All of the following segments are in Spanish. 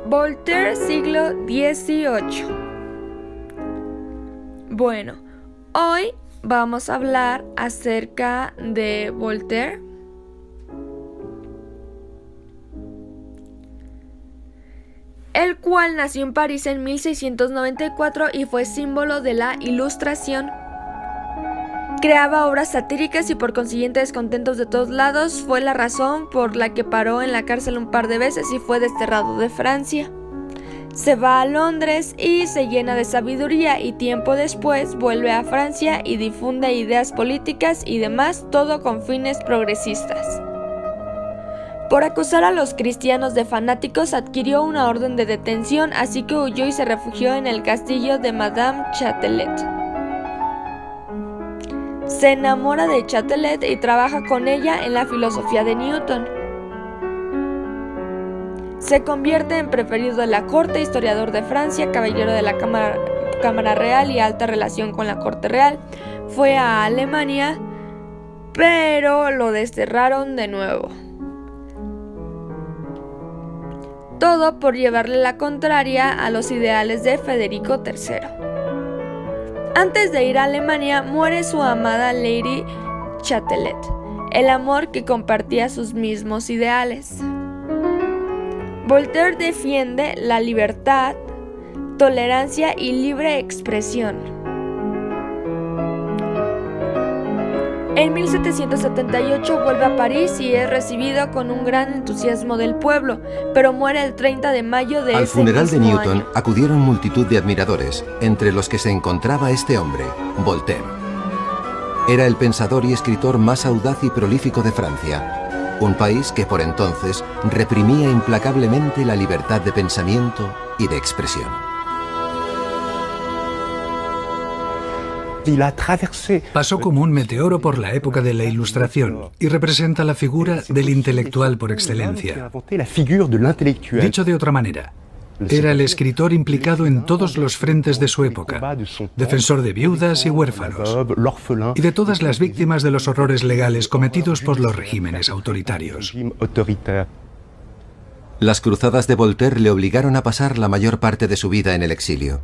Voltaire, siglo XVIII. Bueno, hoy vamos a hablar acerca de Voltaire. El cual nació en París en 1694 y fue símbolo de la Ilustración. Creaba obras satíricas y por consiguiente descontentos de todos lados. Fue la razón por la que paró en la cárcel un par de veces y fue desterrado de Francia. Se va a Londres y se llena de sabiduría y tiempo después vuelve a Francia y difunde ideas políticas y demás, todo con fines progresistas. Por acusar a los cristianos de fanáticos adquirió una orden de detención, así que huyó y se refugió en el castillo de Madame Châtelet. Se enamora de Châtelet y trabaja con ella en la filosofía de Newton. Se convierte en preferido de la corte, historiador de Francia, caballero de la Cámara Real y alta relación con la corte real. Fue a Alemania, pero lo desterraron de nuevo. Todo por llevarle la contraria a los ideales de Federico III. Antes de ir a Alemania, muere su amada Lady Châtelet, el amor que compartía sus mismos ideales. Voltaire defiende la libertad, tolerancia y libre expresión. En 1778 vuelve a París y es recibido con un gran entusiasmo del pueblo, pero muere el 30 de mayo de ese mismo año. Al funeral de Newton acudieron multitud de admiradores, entre los que se encontraba este hombre, Voltaire. Era el pensador y escritor más audaz y prolífico de Francia, un país que por entonces reprimía implacablemente la libertad de pensamiento y de expresión. Pasó como un meteoro por la época de la Ilustración y representa la figura del intelectual por excelencia. Dicho de otra manera, era el escritor implicado en todos los frentes de su época, defensor de viudas y huérfanos, y de todas las víctimas de los horrores legales cometidos por los regímenes autoritarios. Las cruzadas de Voltaire le obligaron a pasar la mayor parte de su vida en el exilio.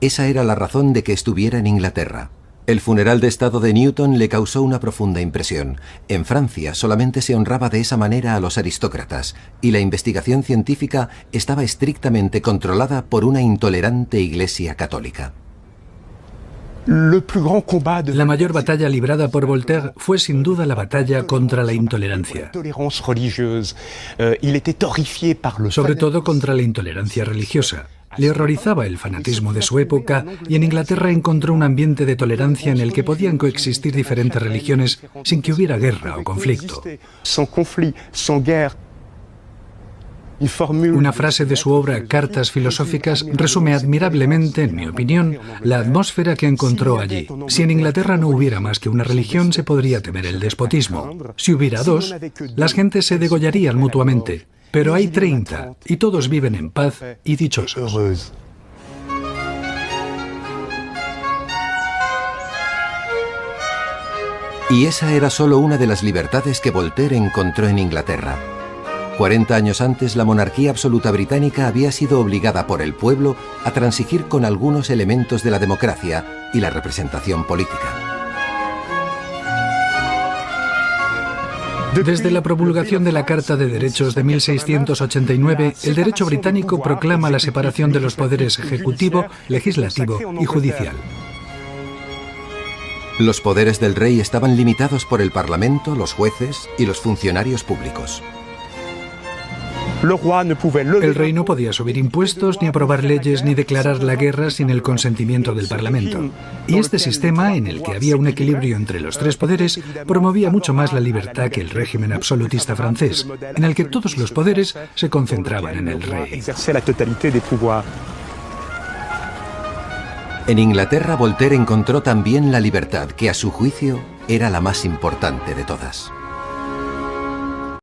Esa era la razón de que estuviera en Inglaterra. El funeral de estado de Newton le causó una profunda impresión. En Francia solamente se honraba de esa manera a los aristócratas, y la investigación científica estaba estrictamente controlada por una intolerante Iglesia católica. La mayor batalla librada por Voltaire fue sin duda la batalla contra la intolerancia. Sobre todo contra la intolerancia religiosa. Le horrorizaba el fanatismo de su época y en Inglaterra encontró un ambiente de tolerancia en el que podían coexistir diferentes religiones sin que hubiera guerra o conflicto. Una frase de su obra Cartas filosóficas resume admirablemente, en mi opinión, la atmósfera que encontró allí. Si en Inglaterra no hubiera más que una religión, se podría temer el despotismo. Si hubiera dos, las gentes se degollarían mutuamente. Pero hay 30 y todos viven en paz y dichosos. Y esa era solo una de las libertades que Voltaire encontró en Inglaterra. 40 años antes, la monarquía absoluta británica había sido obligada por el pueblo a transigir con algunos elementos de la democracia y la representación política. Desde la promulgación de la Carta de Derechos de 1689, el derecho británico proclama la separación de los poderes ejecutivo, legislativo y judicial. Los poderes del rey estaban limitados por el Parlamento, los jueces y los funcionarios públicos. El rey no podía subir impuestos, ni aprobar leyes, ni declarar la guerra sin el consentimiento del Parlamento. Y este sistema, en el que había un equilibrio entre los tres poderes, promovía mucho más la libertad que el régimen absolutista francés, en el que todos los poderes se concentraban en el rey. En Inglaterra, Voltaire encontró también la libertad, que a su juicio era la más importante de todas.